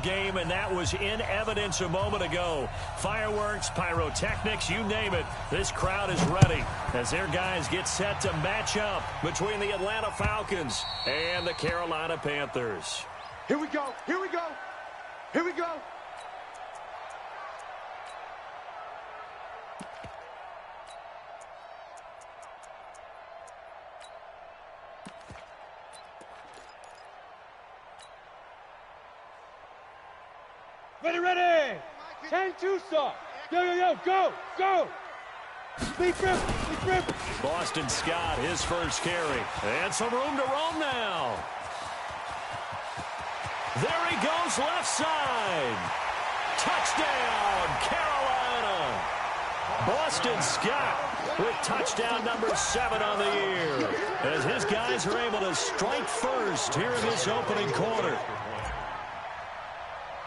game, and that was in evidence a moment ago. Fireworks, pyrotechnics, you name it. This crowd is ready as their guys get set to match up between the Atlanta Falcons and the Carolina Panthers. Here we go. Here we go. Here we go. Ready, ready! 10-2 start. Yo, go, go! Leap rip. Boston Scott, his first carry. And some room to roam now. There he goes, left side. Touchdown, Carolina. Boston Scott with touchdown number 7 on the year, as his guys are able to strike first here in this opening quarter.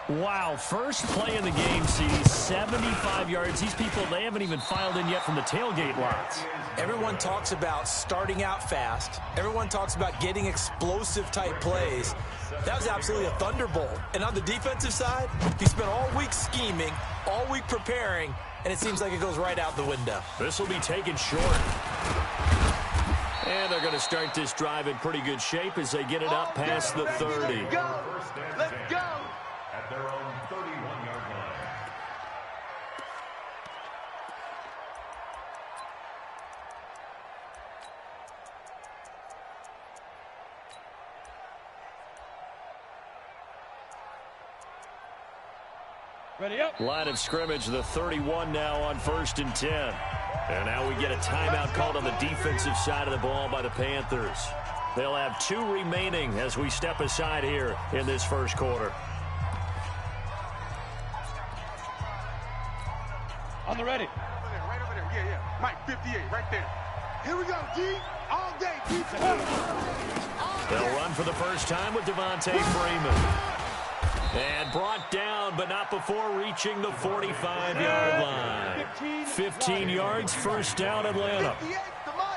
Wow, first play in the game, CD, 75 yards. These people, they haven't even filed in yet from the tailgate lots. Everyone talks about starting out fast. Everyone talks about getting explosive-type plays. That was absolutely a thunderbolt. And on the defensive side, he spent all week scheming, all week preparing, and it seems like it goes right out the window. This will be taken short. And they're going to start this drive in pretty good shape as they get it up past the 30. Let's go. Let's go. At their own 31-yard line. Ready up. Line of scrimmage, the 31 now on 1st and 10. And now we get a timeout called on the defensive side of the ball by the Panthers. They'll have 2 remaining as we step aside here in this first quarter. On the ready. Right over there. Yeah. Mike, 58, right there. Here we go, D. All day, D. They'll run for the first time with Devontae Freeman. And brought down, but not before reaching the 45-yard line. 15 yards, first down, Atlanta.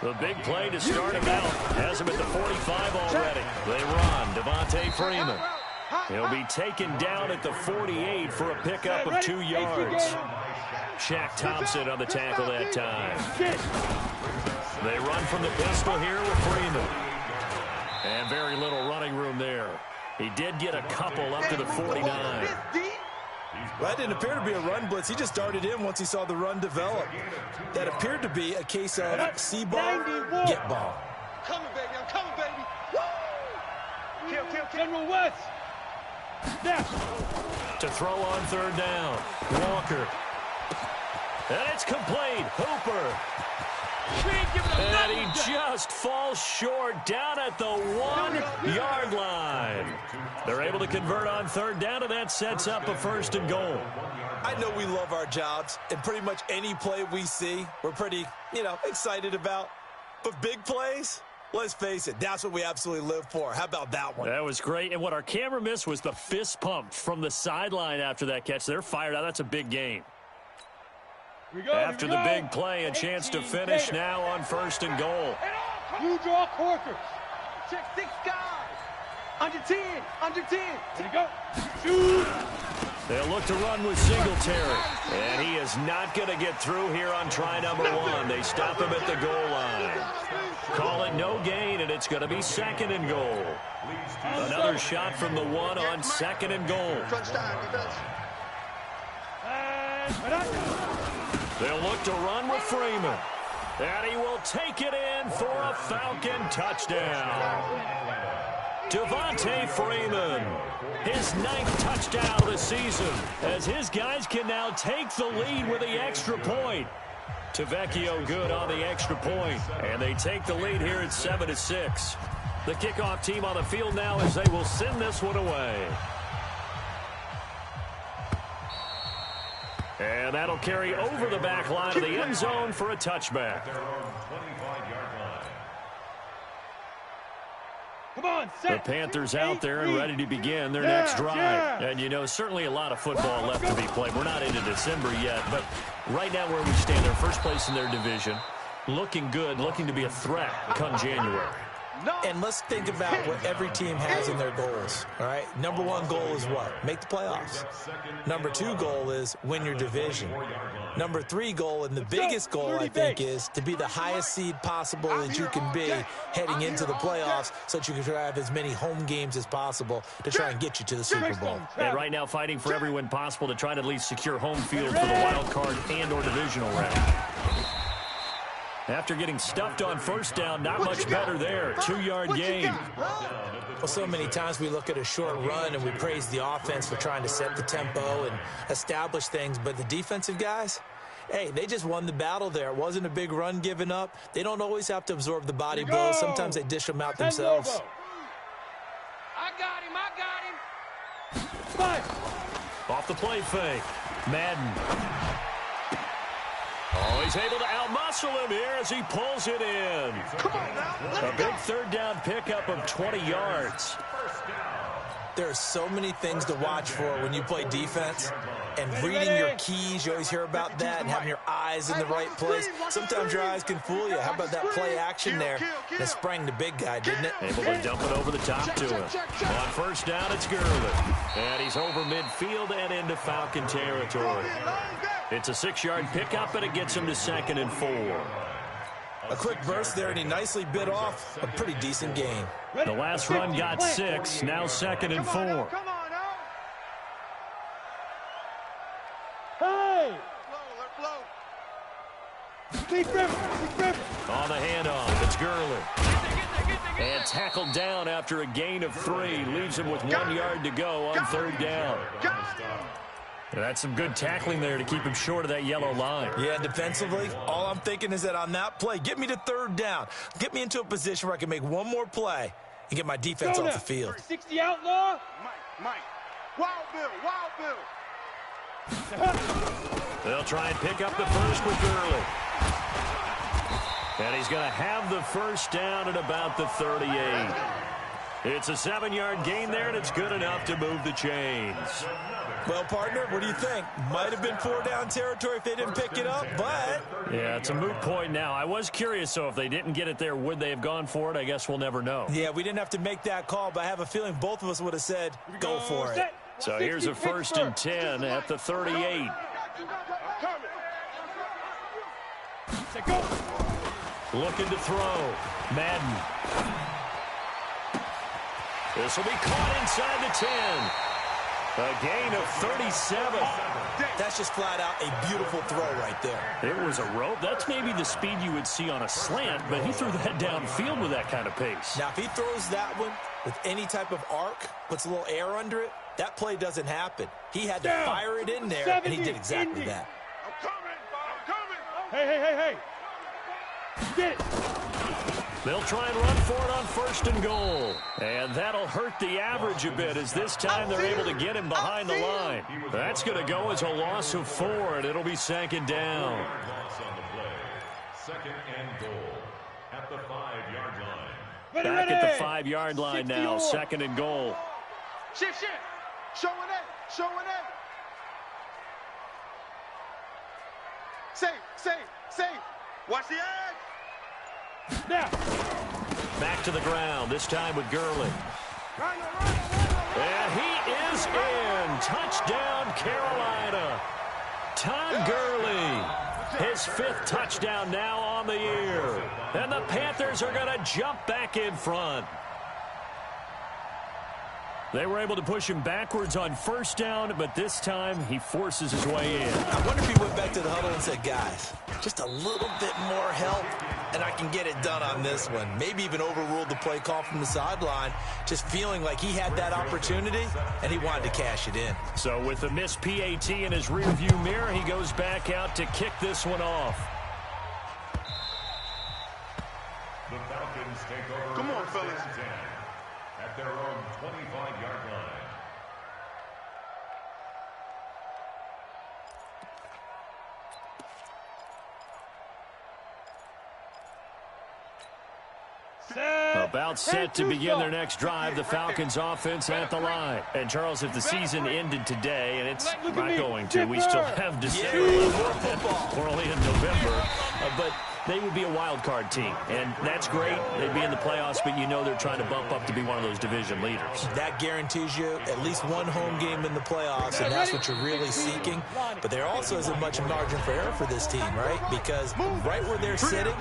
The big play to start him out has him at the 45 already. They run, Devontae Freeman. He'll be taken down at the 48 for a pickup of 2 yards. Shaq Thompson on the tackle that time. They run from the pistol here with Freeman. And very little running room there. He did get a couple up to the 49. That didn't appear to be a run blitz. He just darted in once he saw the run develop. That appeared to be a case of see ball, get ball. Coming, baby. I'm coming, baby. Kill. General West. Snap. To throw on 3rd down. Walker. And it's complete. Hooper. And he just falls short down at the 1-yard line. They're able to convert on 3rd down, and that sets up a 1st and goal. I know we love our jobs, and pretty much any play we see, we're pretty, excited about. But big plays, let's face it, that's what we absolutely live for. How about that one? That was great. And what our camera missed was the fist pump from the sideline after that catch. They're fired out. That's a big game. After the big play, a chance to finish now on 1st and goal. You draw quarters. Check 6 guys. Under 10. Ready, go. Shoot. They'll look to run with Singletary. And he is not going to get through here on try number 1. They stop him at the goal line. Call it no gain, and it's going to be 2nd and goal. Another shot from the 1 on 2nd and goal. They'll look to run with Freeman. And he will take it in for a Falcon touchdown. Devontae Freeman, his 9th touchdown of the season, as his guys can now take the lead with the extra point. Tavecchio good on the extra point, and they take the lead here at 7-6. The kickoff team on the field now as they will send this one away. And that'll carry over the back line of the end zone for a touchback. Come on, The Panthers out there and ready to begin their next drive. And, certainly a lot of football left to be played. We're not into December yet, but right now where we stand, they're first place in their division. Looking good, looking to be a threat come January. And let's think about what every team has in their goals, all right? Number one goal is what? Make the playoffs. Number two goal is win your division. Number three goal, and the biggest goal, I think, is to be the highest seed possible that you can be heading into the playoffs so that you can have as many home games as possible to try and get you to the Super Bowl. And right now fighting for every win possible to try to at least secure home field for the wild card and or divisional round. After getting stuffed on first down, not much better there. 2-yard gain. Well, so many times we look at a short run and we praise the offense for trying to set the tempo and establish things, but the defensive guys, hey, they just won the battle there. It wasn't a big run given up. They don't always have to absorb the body blows. Sometimes they dish them out themselves. I got him. Five. Off the play fake. Madden. Oh, he's able to outmuscle him here as he pulls it in. A big third down pickup of 20 yards. There are so many things to watch for when you play defense. And reading your keys, you always hear about that, and having your eyes in the right place. Sometimes your eyes can fool you. How about that play action there? That sprang the big guy, didn't it? Able to dump it over the top to him. On first down, it's Gurley. And he's over midfield and into Falcon territory. It's a 6-yard pickup, and it gets him to 2nd and 4. A quick burst there, and he nicely bit off a pretty decent gain. The last run got 6, now 2nd and 4. Hey! Big river. On the handoff, it's Gurley. And tackled down after a gain of 3. Leaves him with 1 yard to go on third down. And that's some good tackling there to keep him short of that yellow line. Yeah, defensively, all I'm thinking is that on that play, get me to third down. Get me into a position where I can make one more play and get my defense off the field. 60 outlaw. Mike. Wild Bill. They'll try and pick up the first with Gurley. And he's going to have the first down at about the 38. It's a 7-yard gain there, and it's good enough to move the chains. Well, partner, what do you think? Might have been 4-down territory if they didn't pick it up, but... Yeah, it's a moot point now. I was curious, so if they didn't get it there, would they have gone for it? I guess we'll never know. Yeah, we didn't have to make that call, but I have a feeling both of us would have said, go for it. So here's a 1st and 10 at the 38. Looking to throw. Madden. This will be caught inside the 10. A gain of 37. That's just flat out a beautiful throw right there. It was a rope. That's maybe the speed you would see on a slant, but he threw that downfield with that kind of pace. Now, if he throws that one with any type of arc, puts a little air under it, that play doesn't happen. He had to fire it in there, and he did exactly that. I'm coming. Hey. Get it. They'll try and run for it on 1st and goal. And that'll hurt the average a bit as this time they're able to get him behind the line. That's going to go as a loss of 4, and it'll be 2nd down. Second and goal at the 5-yard line. Back at the 5-yard line now, 2nd and goal. Shift. Showing it. Say. Watch the edge. Now. Back to the ground, this time with Gurley. And he is in. Touchdown, Carolina. Todd Gurley, his 5th touchdown now on the year. And the Panthers are going to jump back in front. They were able to push him backwards on 1st down, but this time he forces his way in. I wonder if he went back to the huddle and said, guys, just a little bit more help, and I can get it done on this one. Maybe even overruled the play call from the sideline, just feeling like he had that opportunity, and he wanted to cash it in. So with the missed PAT in his rearview mirror, he goes back out to kick this one off. The Falcons take over. Come on, fellas. At their own 25-yard line. About set to begin their next drive, the Falcons offense at the line. And Charles, if the season ended today, and it's not going to, we still have December. We're only in November. But they would be a wild card team, and that's great. They'd be in the playoffs, but you know they're trying to bump up to be one of those division leaders. That guarantees you at least one home game in the playoffs, and that's what you're really seeking. But there also isn't much margin for error for this team, right? Because right where they're sitting,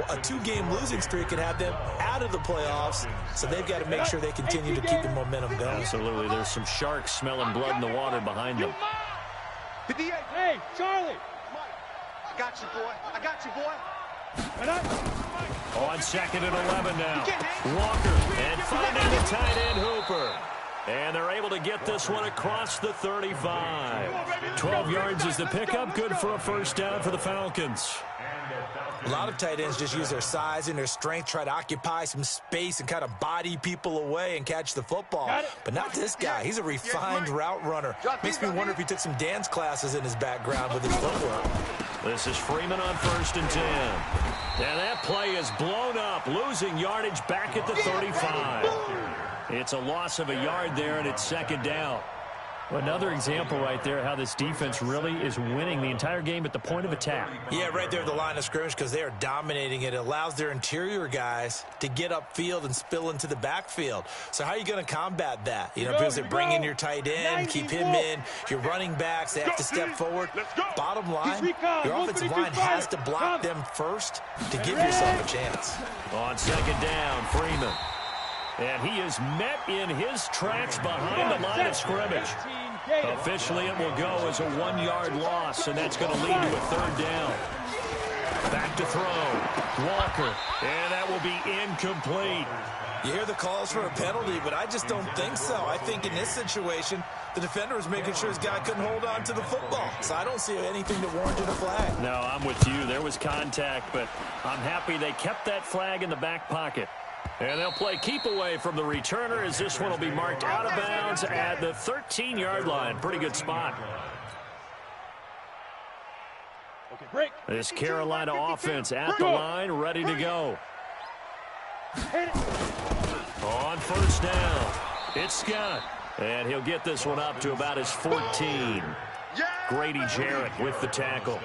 a 2-game losing streak can have them out of the playoffs, so they've got to make sure they continue to keep the momentum going. Absolutely. There's some sharks smelling blood in the water behind them. Hey, Charlie! I got you, boy. I got you, boy. On 2nd and 11 now. Walker and finding the tight end Hooper. And they're able to get this one across the 35. 12 yards is the pickup. Good for a first down for the Falcons. A lot of tight ends just use their size and their strength, try to occupy some space and kind of body people away and catch the football. But not this guy. He's a refined route runner. Makes me wonder if he took some dance classes in his background with his footwork. This is Freeman on 1st and 10. And that play is blown up, losing yardage back at the 35. It's a loss of a yard there, and it's 2nd down. Another example right there how this defense really is winning the entire game at the point of attack. Yeah, right there at the line of scrimmage because they are dominating it. It allows their interior guys to get upfield and spill into the backfield. So how are you going to combat that? You know, because they bring in your tight end, keep him in. Your running backs, they have to step forward. Bottom line, your offensive line has to block them first to give yourself a chance. On 2nd down, Freeman. And he is met in his tracks behind the line of scrimmage. Officially, it will go as a 1-yard loss, and that's going to lead to a 3rd down. Back to throw. Walker, and that will be incomplete. You hear the calls for a penalty, but I just don't think so. I think in this situation, the defender was making sure his guy couldn't hold on to the football. So I don't see anything that warranted a flag. No, I'm with you. There was contact, but I'm happy they kept that flag in the back pocket. And they'll play keep away from the returner as this one will be marked out of bounds at the 13-yard line. Pretty good spot. This Carolina offense at the line, ready to go. On 1st down, it's Scott. And he'll get this one up to about his 14. Grady Jarrett with the tackle.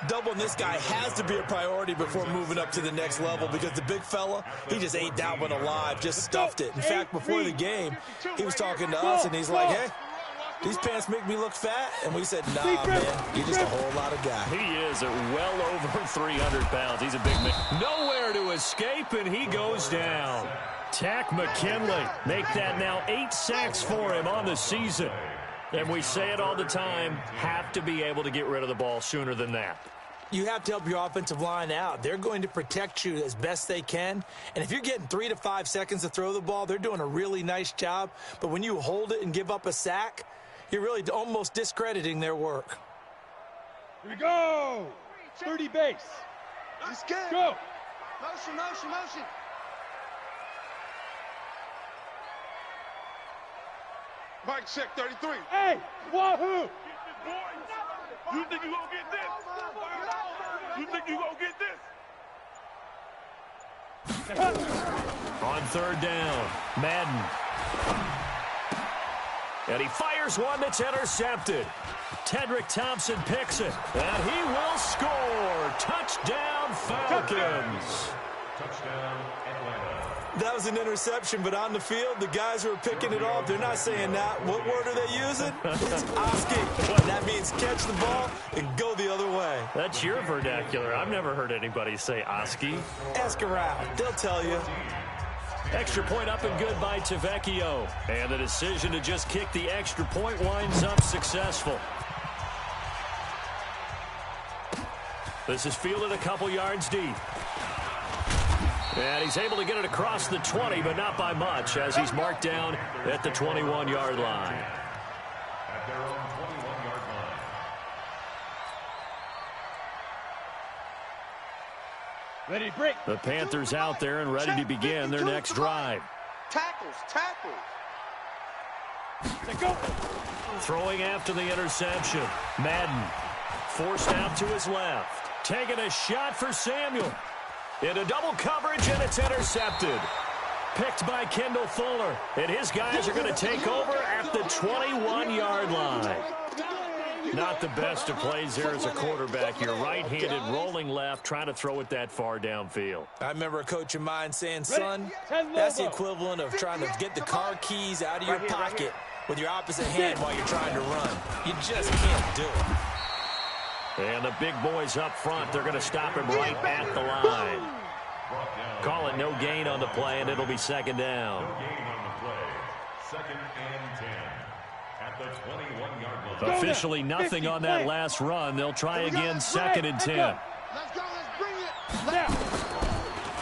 Doubling this guy has to be a priority before moving up to the next level because the big fella, he just ate that one alive, just stuffed it. In fact, before the game, he was talking to us, and he's like, hey, these pants make me look fat. And we said, nah, man, you're just a whole lot of guy. He is at well over 300 pounds. He's a big man. Nowhere to escape, and he goes down. Tack McKinley, make that now 8 sacks for him on the season. And we say it all the time, have to be able to get rid of the ball sooner than that. You have to help your offensive line out. They're going to protect you as best they can. And if you're getting 3 to 5 seconds to throw the ball, they're doing a really nice job. But when you hold it and give up a sack, you're really almost discrediting their work. Here we go. 30 base. Let's go. Go. Motion, motion, motion. Mike check 33. Hey, wahoo! You think you gonna get this? You think you gonna get this? On 3rd down, Madden. And he fires one that's intercepted. Tedrick Thompson picks it, and he will score. Touchdown, Falcons. Touchdown, Atlanta. That was an interception, but on the field, the guys who are picking it off, they're not saying that. What word are they using? It's Oski. That means catch the ball and go the other way. That's your vernacular. I've never heard anybody say Oski. Ask around. They'll tell you. Extra point up and good by Tavecchio. And the decision to just kick the extra point winds up successful. This is fielded a couple yards deep. And he's able to get it across the 20, but not by much, as he's marked down at the 21-yard line. At their own 21-yard line. Ready to break. The Panthers out there and ready to begin their next drive. Tackles, tackles. Let's go. Throwing after the interception. Madden forced out to his left. Taking a shot for Samuel. Into double coverage, and it's intercepted. Picked by Kendall Fuller. And his guys are going to take over at the 21-yard line. Not the best of plays there as a quarterback. You're right-handed, rolling left, trying to throw it that far downfield. I remember a coach of mine saying, son, that's the equivalent of trying to get the car keys out of your pocket with your opposite hand while you're trying to run. You just can't do it. And the big boys up front, they're going to stop him right at the line. Call it no gain on the play, and it'll be second down. No gain on the play. Second and 10 at the 21-yard line. Officially nothing on that last run. They'll try again, second and 10. Let's go, let's bring it. Now.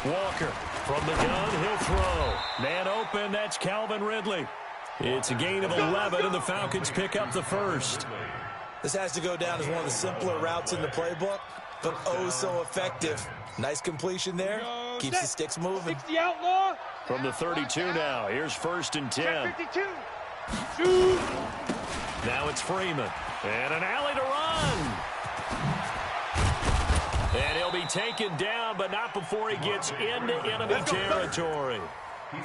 Walker from the gun, he'll throw. Man open, that's Calvin Ridley. It's a gain of 11, and the Falcons pick up the first. This has to go down as one of the simpler routes in the playbook, but oh so effective. Nice completion there. Keeps the sticks moving. 60 outlaw. From the 32 now, here's first and 10. 52. Shoot. Now it's Freeman. And an alley to run. And he'll be taken down, but not before he gets into enemy territory.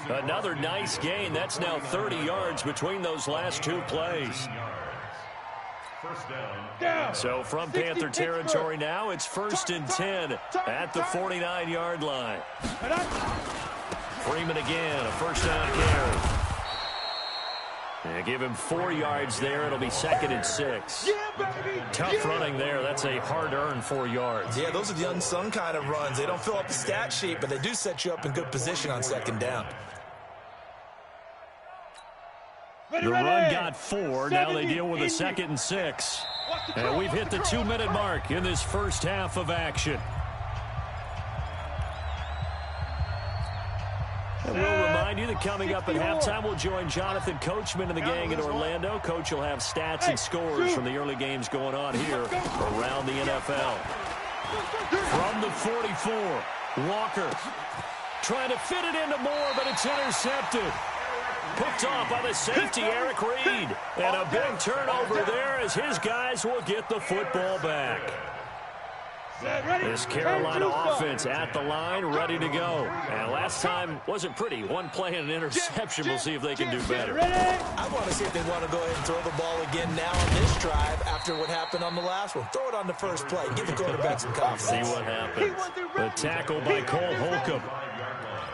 Another nice gain. That's now 30 yards between those last two plays. First down. So from Panther territory now, it's first and 10 at the 49-yard line. Freeman again, a first down carry. And give him 4 yards there. It'll be second and 6. Tough running there. That's a hard-earned 4 yards. Yeah, those are the unsung kind of runs. They don't fill up the stat sheet, but they do set you up in good position on second down. The run got 4. Now they deal with a second and 6. And we've hit the 2-minute mark in this first half of action. And we'll remind you that coming up at halftime, we'll join Jonathan Coachman and the gang in Orlando. Coach will have stats and scores from the early games going on here around the NFL. From the 44, Walker trying to fit it into Moore, but it's intercepted. Picked off by the safety, Eric Reed. And a big turnover there as his guys will get the football back. This Carolina offense at the line, ready to go. And last time wasn't pretty. One play and an interception. We'll see if they can do better. I want to see if they want to go ahead and throw the ball again now on this drive after what happened on the last one. Throw it on the first play. Give the quarterback some confidence. See what happens. The tackle by Cole Holcomb.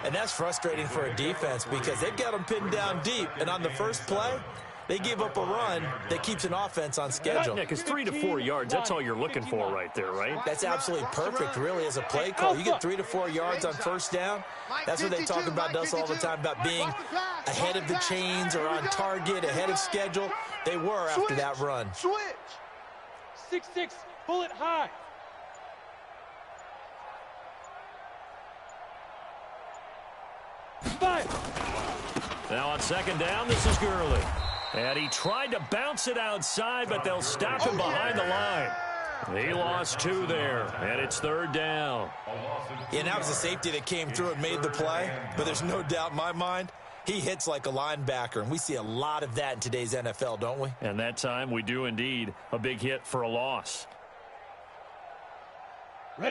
And that's frustrating for a defense because they've got them pinned down deep. And on the first play, they give up a run that keeps an offense on schedule. Nick, it's 3 to 4 yards. That's all you're looking for right there, right? That's absolutely perfect, really, as a play call. You get 3 to 4 yards on first down. That's what they talk about us all the time, about being ahead of the chains or on target, ahead of schedule. They were after that run. Switch. 6'6", bullet high. Now on second down, this is Gurley. And he tried to bounce it outside, but they'll stop him behind the line. He lost 2 there, and it's third down. Yeah, and that was a safety that came through and made the play, but there's no doubt in my mind, he hits like a linebacker, and we see a lot of that in today's NFL, don't we? And that time, we do indeed. A big hit for a loss.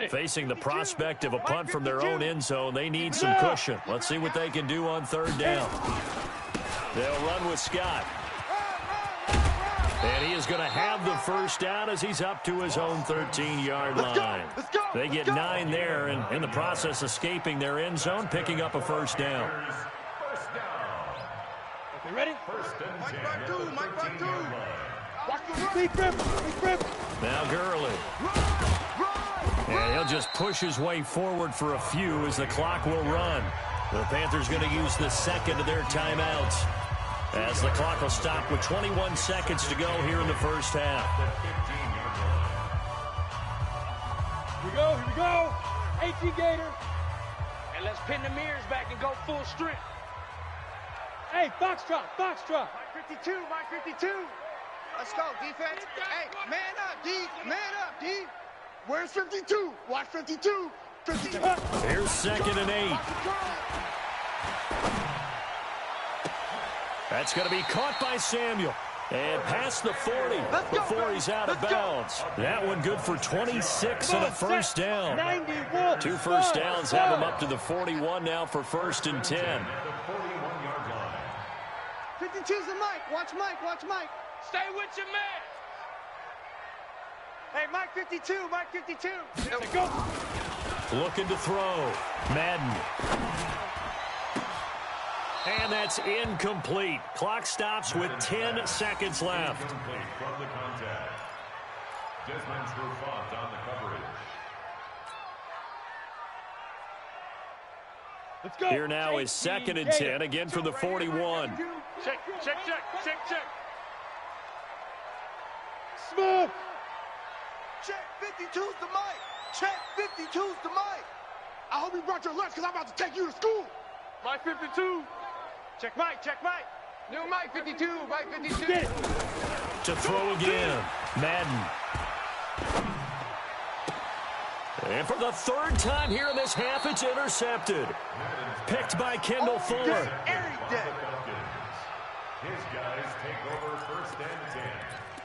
Facing the prospect of a punt from their own end zone, they need some cushion. Let's see what they can do on third down. They'll run with Scott. And he is going to have the first down as he's up to his own 13-yard line. They get 9 there, and in the process, escaping their end zone, picking up a first down. Okay, ready? Now Gurley. And he'll just push his way forward for a few as the clock will run. The Panthers going to use the second of their timeouts as the clock will stop with 21 seconds to go here in the first half. Here we go. 18 Gator. And let's pin the mirrors back and go full strength. Hey, foxtrot. Mike 52. Let's go, defense. Hey, man up, D. Man up, D. Where's 52? Watch 52. 52. Here's second and 8. That's going to be caught by Samuel. And past the 40 before he's out of bounds. That one good for 26 and a first down. 2 first downs have him up to the 41 now for first and 10. 52's the Mike. Watch Mike. Stay with your man. Hey, Mike 52, Mike 52. Let's go. Looking to throw. Madden. And that's incomplete. Clock stops with 10 seconds left. Incomplete from the contact. Desmond Trufant on the coverage. Let's go. Here now is 2nd and 10, again from the 41. Check. Smooth. Check 52's the mic. Check 52's the mic. I hope you brought your lunch because I'm about to take you to school. Mike 52. Check Mike. New Mike 52, Mike 52. Get it. To throw again. Madden. And for the 3rd time here in this half, it's intercepted. Picked by Kendall Fuller. Every day. His guys take over 1st and 10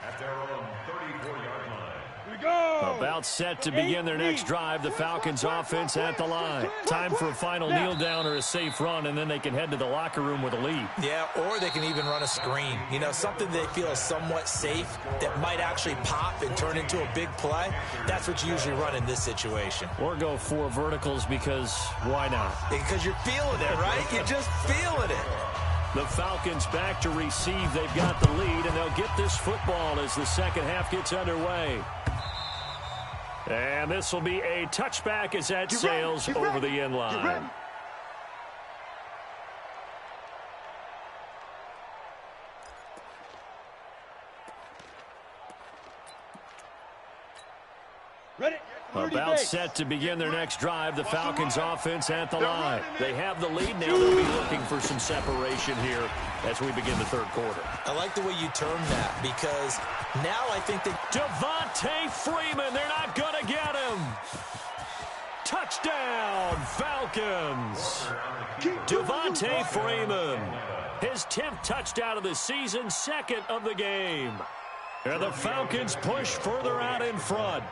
at their own 34-yard line. Here we go. About set to begin their next drive. The Falcons offense at the line. Time for a final kneel down or a safe run, and then they can head to the locker room with a lead. Yeah, or they can even run a screen. You know, something they feel is somewhat safe that might actually pop and turn into a big play. That's what you usually run in this situation. Or go 4 verticals because why not? Because you're feeling it, right? You're just feeling it. The Falcons back to receive. They've got the lead, and they'll get this football as the second half gets underway. And this will be a touchback as that sails over the end line. Ready. About set to begin their next drive. The Falcons offense at the line. They have the lead now. They'll be looking for some separation here as we begin the 3rd quarter. I like the way you term that because now I think that Devontae Freeman, they're not going to get him. Touchdown, Falcons. Devontae Freeman, his 10th touchdown of the season, 2nd of the game. And the Falcons push further out in front.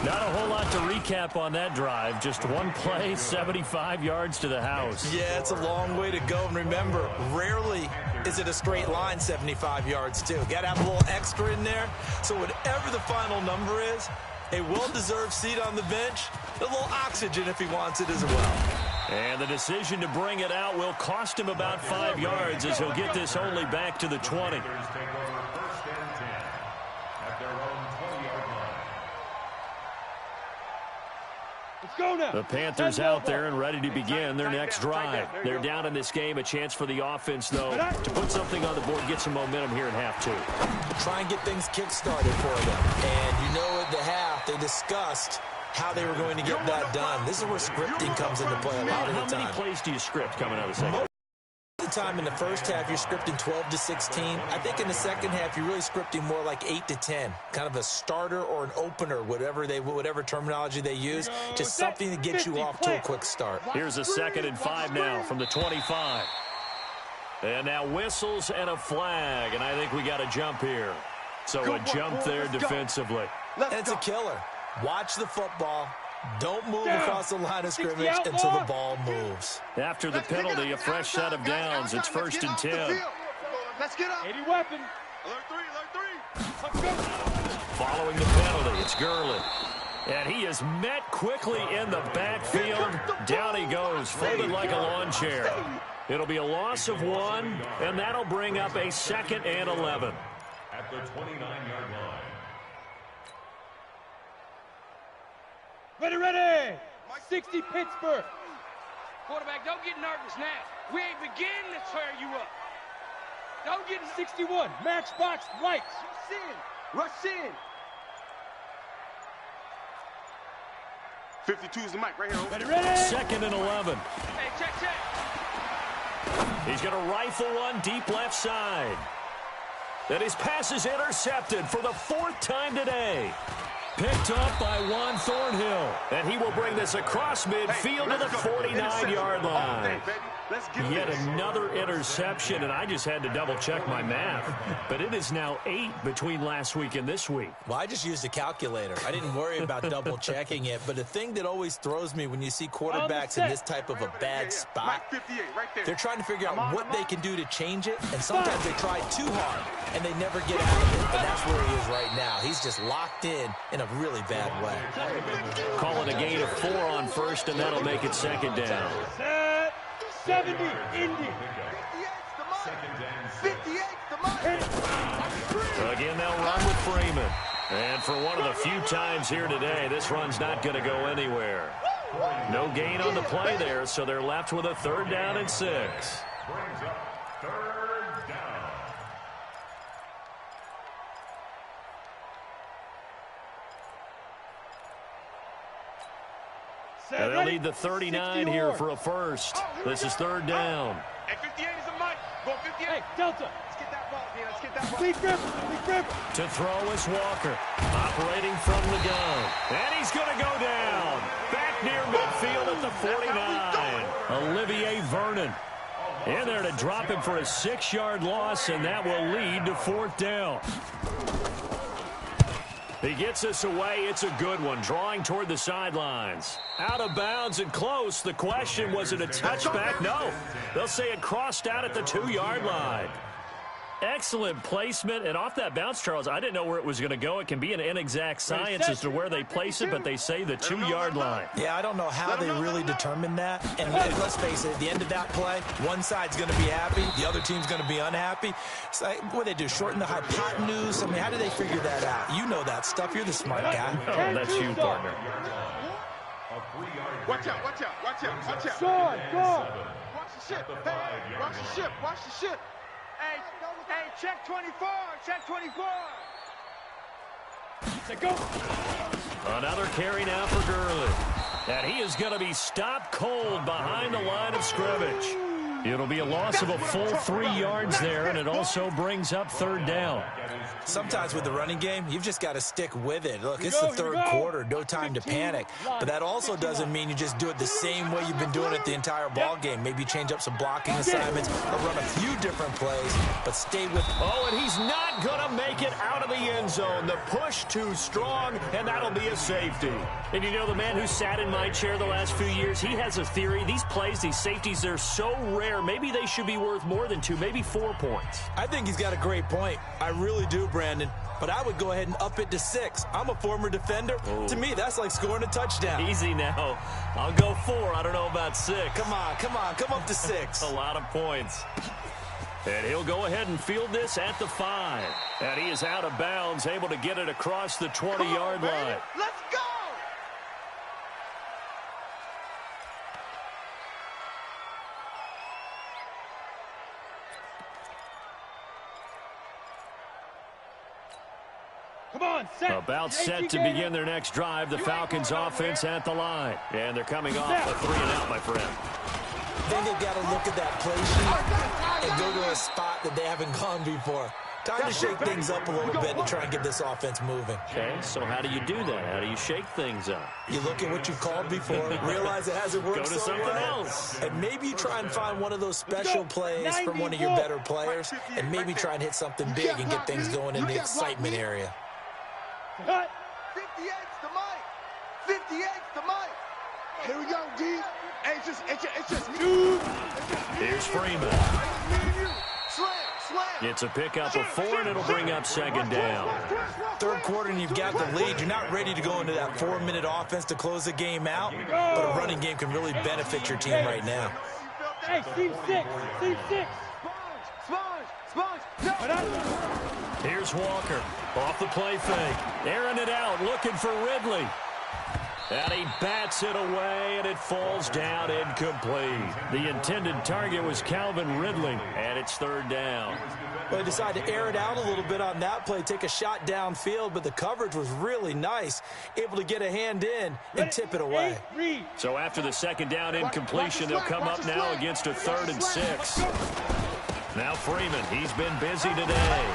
Not a whole lot to recap on that drive. Just one play, 75 yards to the house. yeah, it's a long way to go. And remember, rarely is it a straight line 75 yards, too. Got to have a little extra in there. So whatever the final number is, a well-deserved seat on the bench, a little oxygen if he wants it as well. And the decision to bring it out will cost him about 5 yards as he'll get this only back to the 20. Take over 1st and 10 at their own 20-yard line. Let's go now. The Panthers out there and ready to begin their next drive. They're down in this game. A chance for the offense, though, to put something on the board, get some momentum here in half 2. Try and get things kick-started for them. And you know at the half, they discussed how they were going to get that done. This is where scripting comes into play a lot of the time. How many plays do you script coming out of the second? Most of the time in the first half, you're scripting 12 to 16. I think in the second half, you're really scripting more like 8 to 10. Kind of a starter or an opener, whatever terminology they use. Just something to get you off to a quick start. Here's a 2nd and 5 now from the 25. And now whistles and a flag, and I think we got a jump here. So a jump there defensively. And it's a killer. Watch the football. Don't move across the line of scrimmage until the ball moves. After the penalty, a fresh set of downs. It's 1st and 10. Let's get up. 80 weapon. Alert 3. Let's go. Following the penalty, it's Gurley. And he is met quickly in the backfield. Down he goes, folded like a lawn chair. It'll be a loss of 1, and that'll bring up a 2nd and 11. At the 29-yard line. Ready. 60 Pittsburgh. Quarterback, don't get nervous now. We ain't beginning to tear you up. Don't get 61 Matchbox Lights. Rush in. 52's the mic right here. Ready. 2nd and 11. Hey, check. He's going to rifle one deep left side. And his pass is intercepted for the 4th time today. Picked up by Juan Thornhill. And he will bring this across midfield to the 49-yard line. Yet another interception, and I just had to double-check my math. But it is now 8 between last week and this week. Well, I just used a calculator. I didn't worry about double-checking it. But the thing that always throws me when you see quarterbacks in this type of a bad spot, they're trying to figure out what they can do to change it, and sometimes they try too hard, and they never get out of it. But that's where he is right now. He's just locked in a really bad way. Call it a gain of 4 on first, and that'll make it second down. 70, Indy. Again, they'll run with Freeman. And for one of the few times here today, this run's not going to go anywhere. No gain on the play there, so they're left with a 3rd down and 6. Brings up 3rd down. And they'll need the 39 here for a first. This is 3rd down. Hey, 58 is a mic. Go 58. Hey, Delta. Let's get that ball, man. Let's get that ball. Lead grip. To throw is Walker, operating from the gun. And he's going to go down. Back near midfield at the 49. Olivier Vernon in there to drop him for a 6-yard loss, and that will lead to 4th down. He gets us away. It's a good one, drawing toward the sidelines. Out of bounds and close. The question, was it a touchback? No. They'll say it crossed out at the 2-yard line. Excellent placement. And off that bounce, Charles, I didn't know where it was going to go. It can be an inexact science as to where they place it, but they say the 2-yard line. Yeah, I don't know how they really determined that. And let's face it, at the end of that play, one side's going to be happy, the other team's going to be unhappy. It's like, what do they do, shorten the hypotenuse? I mean, how do they figure that out? You know that stuff. You're the smart guy. Oh, that's you, partner. Watch out, watch out, watch out, watch out. Go. Watch the ship. Hey, watch the ship, watch the ship. Hey, check 24, check 24. Go. Another carry now for Gurley. And he is going to be stopped cold behind the line of scrimmage. It'll be a loss of a full 3 yards there, and it also brings up 3rd down. Sometimes with the running game, you've just got to stick with it. Look, it's the 3rd quarter, no time to panic. But that also doesn't mean you just do it the same way you've been doing it the entire ball game. Maybe change up some blocking assignments or run a few different plays, but stay with it. Oh, and he's not going to make it out of the end zone. The push too strong, and that'll be a safety. And you know, the man who sat in my chair the last few years, he has a theory. These plays, these safeties, they're so rare. Maybe they should be worth more than 2, maybe 4 points. I think he's got a great point. I really do, Brandon. But I would go ahead and up it to 6. I'm a former defender. Oh. To me, that's like scoring a touchdown. Easy now. I'll go 4. I don't know about 6. Come up to 6. A lot of points. And he'll go ahead and field this at the 5. And he is out of bounds, able to get it across the 20-yard line. Let's go. Come on, set. About set to begin their next drive. The Falcons offense at the line. And they're coming off a 3-and-out, my friend. Then they've got to look at that play sheet and go to a spot that they haven't gone before. Time to shake things up a little bit to try and get this offense moving. Okay, so how do you do that? How do you shake things up? You look at what you've called before, realize it hasn't worked Go to so something well, else. and maybe you try and find one of those special plays from one of your better players, and maybe try and hit something big and get things going in the excitement area. Cut. 58's the mic. 58's the mic. Here we go, D. Hey, it's just me. Here's Freeman. Slam. It's a pickup of 4, and it'll bring up 2nd down. 3rd quarter, and you've got the lead. You're not ready to go into that 4-minute offense to close the game out, but a running game can really benefit your team right now. Hey, team 6. Sponge. Here's Walker. Off the play fake. Airing it out, looking for Ridley. And he bats it away, and it falls down incomplete. The intended target was Calvin Ridley, and it's 3rd down. Well, they decided to air it out a little bit on that play, take a shot downfield, but the coverage was really nice, able to get a hand in and tip it away. So after the 2nd down incompletion, they'll come up now against a 3rd and 6. Now Freeman, he's been busy today.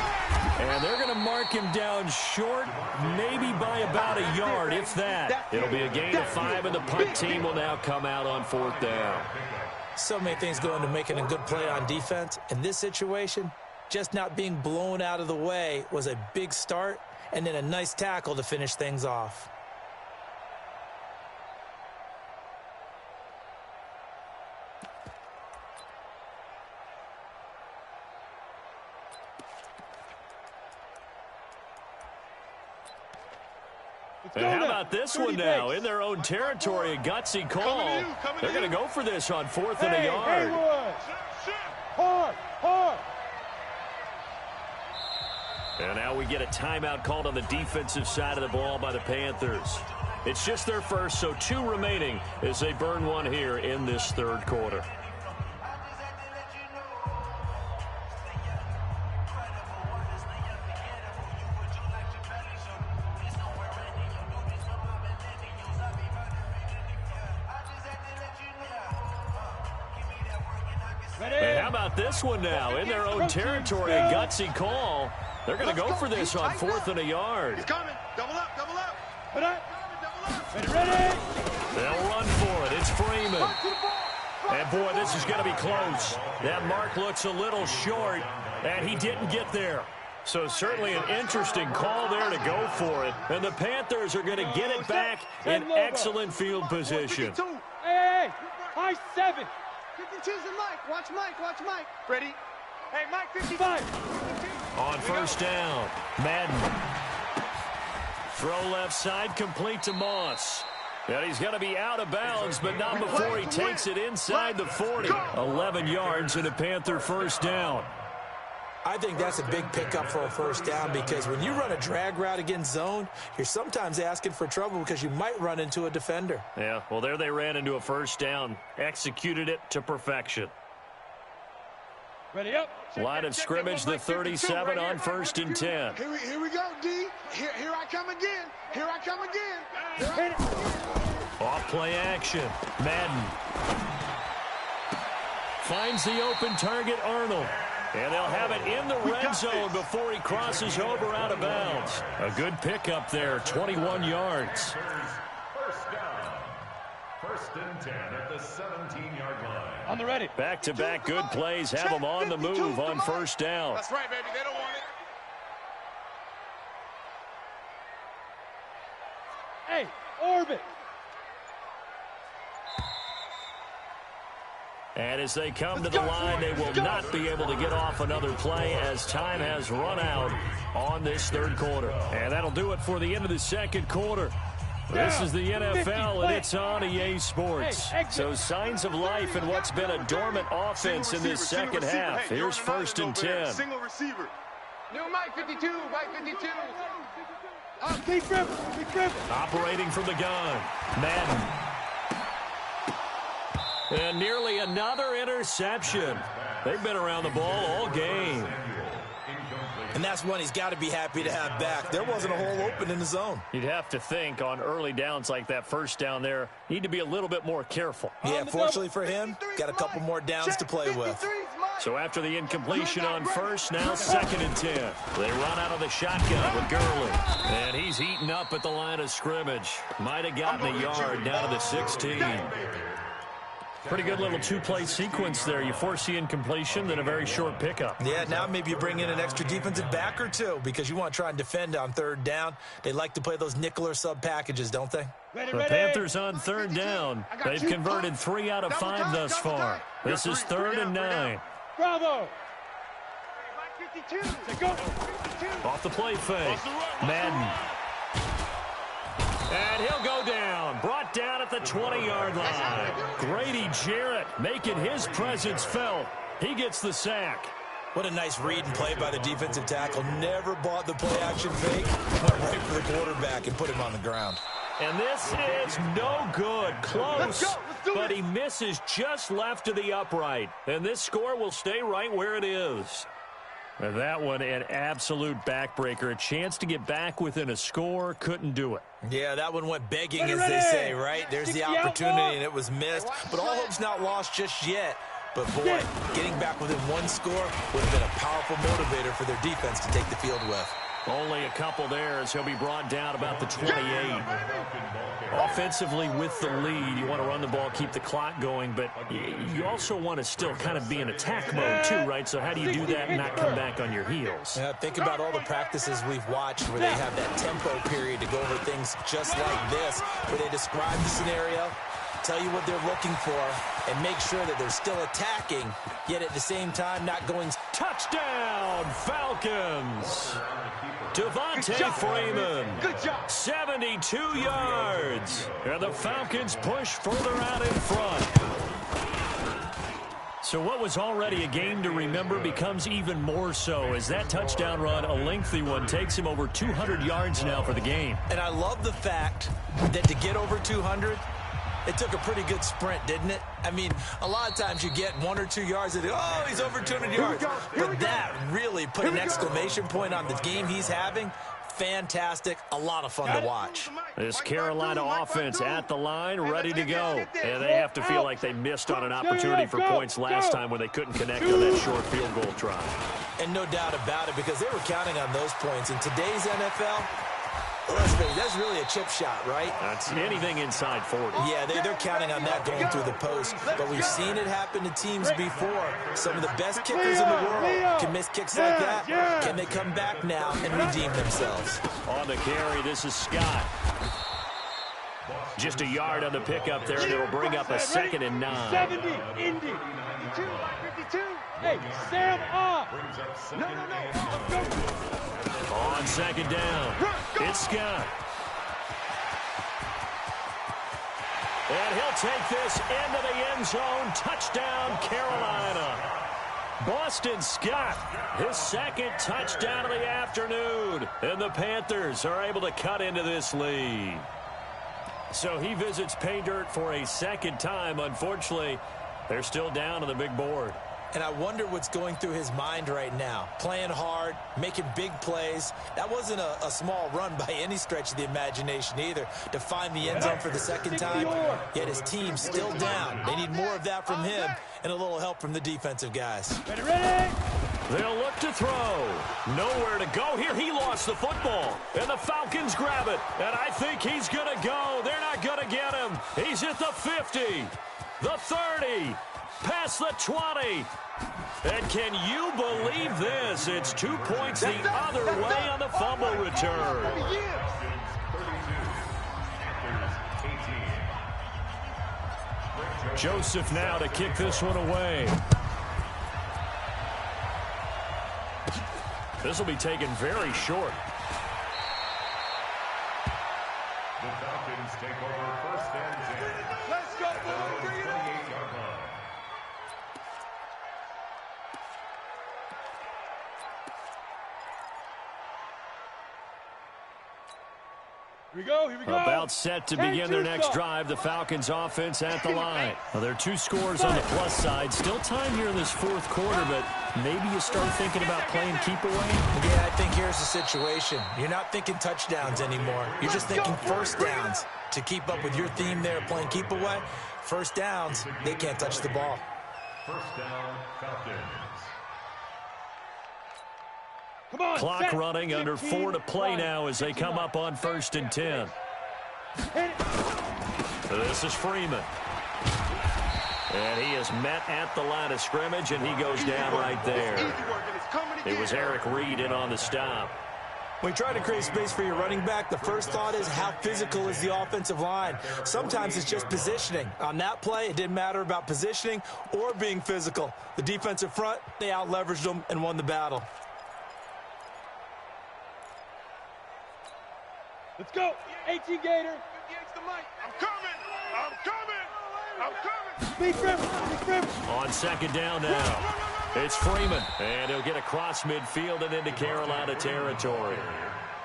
And they're going to mark him down short, maybe by about a yard, if that. It'll be a gain of 5, and the punt team will now come out on 4th down. So many things go into making a good play on defense. In this situation, just not being blown out of the way was a big start, and then a nice tackle to finish things off. And how about this one now? In their own territory, a gutsy call. They're going to go for this on 4th and a yard. Hard. And now we get a timeout called on the defensive side of the ball by the Panthers. It's just their first, so 2 remaining as they burn one here in this 3rd quarter. And how about this one now? In their own territory, a gutsy call. They're going to go for this on 4th and a yard. He's coming. Double up. Ready. They'll run for it. It's Freeman. And, boy, this is going to be close. That mark looks a little short, and he didn't get there. So certainly an interesting call there to go for it. And the Panthers are going to get it back in excellent field position. Hey, high 7. 52's and Mike. Watch Mike. Ready? Hey, Mike, 55. On 1st down, Madden. Throw left side, complete to Moss. And he's going to be out of bounds, but not before he takes it inside the 40. 11 yards and a Panther 1st down. I think that's a big pickup for a 1st down, because when you run a drag route against zone, you're sometimes asking for trouble because you might run into a defender. Yeah, well, there they ran into a 1st down. Executed it to perfection. Ready up. Line of scrimmage, the 37 on 1st and 10. Here we go, D. Here I come again. Off play action. Madden finds the open target, Arnold. And they'll have it in the red zone before he crosses over out of bounds. A good pickup there, 21 yards. 1st down. 1st and 10 at the 17-yard line. On the ready. Back-to-back good plays have them on the move on 1st down. That's right, baby. They don't want it. Hey, orbit. And as they come to the line, they will not be able to get off another play as time has run out on this 3rd quarter. And that'll do it for the end of the 2nd quarter. This is the NFL, and it's on EA Sports. So signs of life in what's been a dormant offense in this 2nd half. Here's 1st and 10. Single receiver. New Mike 52. Keep dribbling. Operating from the gun, Madden. And nearly another interception. They've been around the ball all game. And that's one he's got to be happy to have back. There wasn't a hole open in the zone. You'd have to think on early downs like that 1st down there, need to be a little bit more careful. Yeah, fortunately for him, got a couple more downs to play with. So after the incompletion on 1st, now 2nd and 10. They run out of the shotgun with Gurley. And he's eaten up at the line of scrimmage. Might have gotten a yard down to the 16. Pretty good little 2-play sequence there. You force the incompletion, then a very short pickup. Yeah, now maybe you bring in an extra defensive back or 2 because you want to try and defend on 3rd down. They like to play those nickel or sub packages, don't they? The Panthers on 3rd down. They've converted 3 out of 5 thus far. This is 3rd and 9. Bravo. Off the play fake. Madden. And he'll go down. Brought down at the 20-yard line. Grady Jarrett making his presence felt. He gets the sack. What a nice read and play by the defensive tackle. Never bought the play-action fake. Went right for the quarterback and put him on the ground. And this is no good. Close. But he misses just left of the upright. And this score will stay right where it is. And that one, an absolute backbreaker. A chance to get back within a score. Couldn't do it. Yeah, that one went begging, as they say, right? There's the opportunity, and it was missed. But all hope's not lost just yet. But, boy, getting back within one score would have been a powerful motivator for their defense to take the field with. Only a couple there as he'll be brought down about the 28. Offensively with the lead, you want to run the ball, keep the clock going, but you also want to still kind of be in attack mode too, right? So how do you do that and not come back on your heels? Yeah, think about all the practices we've watched where they have that tempo period to go over things just like this, where they describe the scenario, tell you what they're looking for, and make sure that they're still attacking, yet at the same time not going. Touchdown, Falcons! Devontae Freeman, Good job. 72 yards. And the Falcons push further out in front. So what was already a game to remember becomes even more so as that touchdown run, a lengthy one, takes him over 200 yards now for the game. And I love the fact that to get over 200, it took a pretty good sprint, didn't it? I mean, a lot of times you get 1 or 2 yards and, oh, he's over 200 yards. But that really put an exclamation point on the game he's having. Fantastic. A lot of fun to watch. This Carolina offense at the line, ready to go. And they have to feel like they missed on an opportunity for points last time when they couldn't connect on that short field goal try. And no doubt about it, because they were counting on those points. In today's NFL, that's really a chip shot, right? That's anything inside 40. Yeah, they're counting on that going through the post. But we've seen it happen to teams before. Some of the best kickers in the world can miss kicks like that. Can they come back now and redeem themselves? On the carry, this is Scott. Just a yard on the pickup there, and it'll bring up a 2nd and 9. 70, Indy. 52, 52. Hey, Sam off. No. On 2nd down, it's Scott. And he'll take this into the end zone. Touchdown, Carolina. Boston Scott, his 2nd touchdown of the afternoon. And the Panthers are able to cut into this lead. So he visits pay dirt for a 2nd time. Unfortunately, they're still down on the big board. And I wonder what's going through his mind right now. Playing hard, making big plays. That wasn't a small run by any stretch of the imagination either, to find the end zone for the 2nd time. Yet his team's still down. They need more of that from him and a little help from the defensive guys. Ready? They'll look to throw. Nowhere to go here. He lost the football. And the Falcons grab it. And I think he's going to go. They're not going to get him. He's at the 50, the 30, past the 20. And can you believe this? It's 2 points the other way on the fumble return. Joseph now to kick this one away. This will be taken very short. The Falcons take over 1st and 10. Let's go, boys. Bring it on. 28-yard line. Here we go. About set to begin their next drive, the Falcons offense at the line. Well, there are 2 scores on the plus side. Still time here in this 4th quarter, but maybe you start thinking about playing keep away. Yeah, I think here's the situation. You're not thinking touchdowns anymore. You're just thinking 1st downs. To keep up with your theme there, playing keep away, 1st downs, they can't touch the ball. 1st down, Falcons. Come on, Clock running, under 4 to play now as they come up on 1st and 10. This is Freeman. And he is met at the line of scrimmage, and he goes down right there. It was Eric Reed in on the stop. When you try to create space for your running back, the first thought is how physical is the offensive line. Sometimes it's just positioning. On that play, it didn't matter about positioning or being physical. The defensive front, they out-leveraged them and won the battle. Let's go. 18 Gator. I'm coming. Speed Freeman. On 2nd down now, it's Freeman. And he'll get across midfield and into Carolina territory.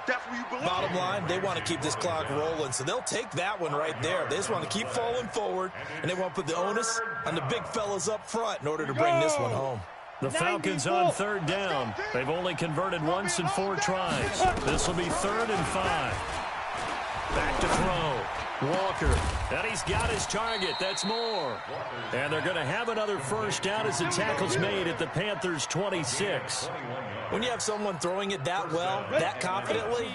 That's where you belong. Bottom line, they want to keep this clock rolling, so they'll take that one right there. They just want to keep falling forward, and they want to put the onus on the big fellas up front in order to bring this one home. The Falcons on 3rd down. They've only converted once in 4 tries. This will be 3rd and 5. Back to throw. Walker, and he's got his target. That's more. And they're going to have another first down as the tackle's made at the Panthers' 26. When you have someone throwing it that well, that confidently,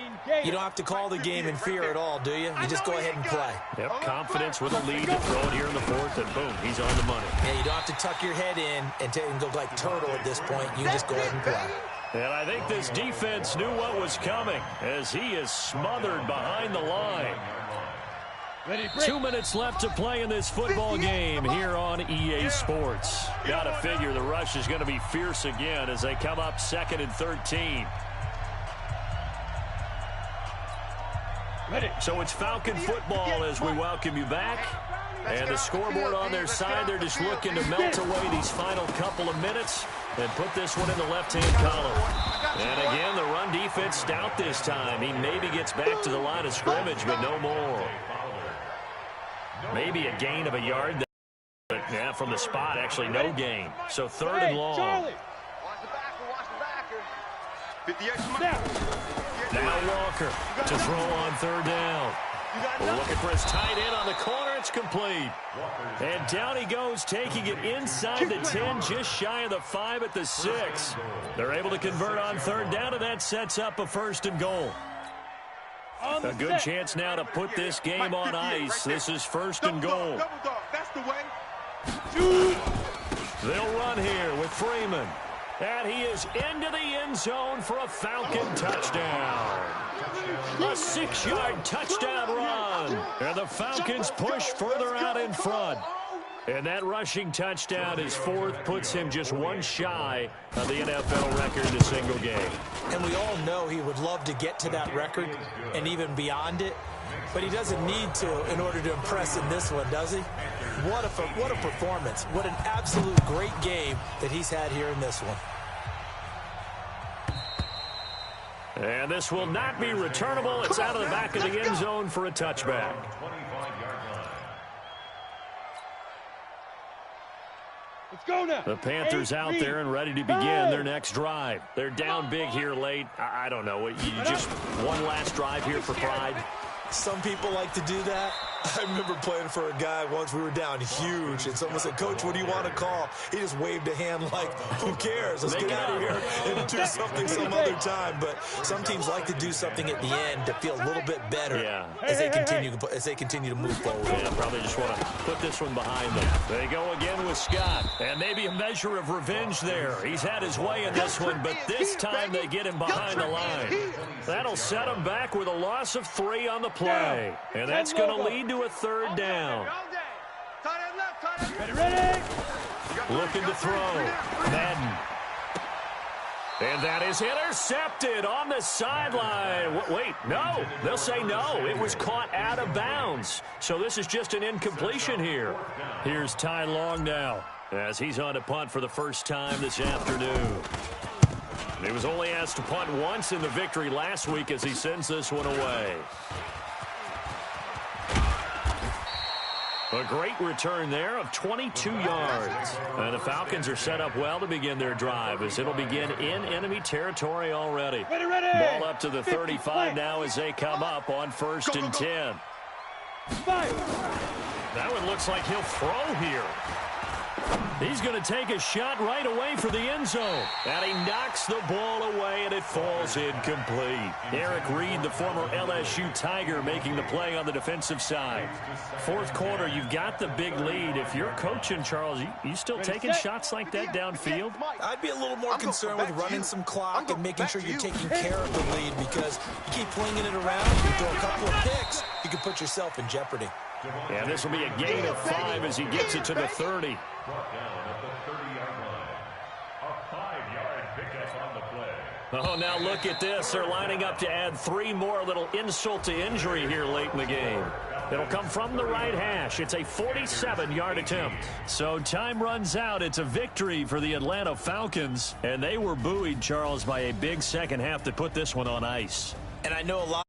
you don't have to call the game in fear at all, do you? You just go ahead and play. Yep, confidence with a lead to throw it here in the fourth, and boom, he's on the money. Yeah, you don't have to tuck your head in and go like turtle at this point. You just go ahead and play. And I think this defense knew what was coming as he is smothered behind the line. 2 minutes left to play in this football game here on EA Sports. Got to figure the rush is going to be fierce again as they come up 2nd and 13. So it's Falcon football as we welcome you back. And the scoreboard on their side, they're just looking to melt away these final couple of minutes and put this one in the left-hand column. And again, the run defense stout this time. He maybe gets back to the line of scrimmage, but no more. Maybe a gain of a yard, but yeah, from the spot, actually no gain. So 3rd and long. Watch the backer. Now Walker to throw on 3rd down. Looking for his tight end on the corner. It's complete. And down he goes, taking it inside the 10, just shy of the 5 at the 6. They're able to convert on 3rd down, and that sets up a 1st and goal. A good chance now to put this game on ice. This is 1st and goal. That's the way. They'll run here with Freeman. And he is into the end zone for a Falcon touchdown. A 6-yard touchdown run. And the Falcons push further out in front. And that rushing touchdown, his 4th, puts him just one shy of the NFL record in a single game. And we all know he would love to get to that record and even beyond it. But he doesn't need to in order to impress in this one, does he? What a performance. What an absolute great game that he's had here in this one. And this will not be returnable. It's out of the back of the end zone for a touchback. Let's go now. The Panthers out there and ready to begin their next drive. They're down big here late. I don't know. You just one last drive here for pride. Some people like to do that. I remember playing for a guy once. We were down huge, and someone said, "Coach, what do you want to call?" He just waved a hand like, "Who cares? Let's get out of here and do something some other time." But some teams like to do something at the end to feel a little bit better as they continue to move forward. Yeah, probably just want to put this one behind them. They go again with Scott, and maybe a measure of revenge there. He's had his way in this one, but this time they get him behind the line. That'll set him back with a loss of 3 on the play, and that's going to lead to a 3rd down. Ready? Looking to throw. Madden. And that is intercepted on the sideline. Wait, no. They'll say no. It was caught out of bounds. So this is just an incompletion here. Here's Ty Long now as he's on to punt for the first time this afternoon. He was only asked to punt once in the victory last week as he sends this one away. A great return there of 22 yards. And the Falcons are set up well to begin their drive as it'll begin in enemy territory already. Ready. Ball up to the 35 now as they come up on 1st and 10. That one looks like he'll throw here. He's going to take a shot right away for the end zone. And he knocks the ball away, and it falls incomplete. Eric Reed, the former LSU Tiger, making the play on the defensive side. 4th quarter, you've got the big lead. If you're coaching, Charles, you still taking shots like that downfield? I'd be a little more concerned with running some clock and making sure you're taking care of the lead, because you keep flinging it around, you throw a couple of picks, you can put yourself in jeopardy. And this will be a gain of 5 as he gets it to the 30. Brought down at the 30-yard line. A 5-yard pickup on the play. Oh, now look at this. They're lining up to add 3 more, little insult to injury here late in the game. It'll come from the right hash. It's a 47-yard attempt. So time runs out. It's a victory for the Atlanta Falcons. And they were buoyed, Charles, by a big second half that put this one on ice. And I know a lot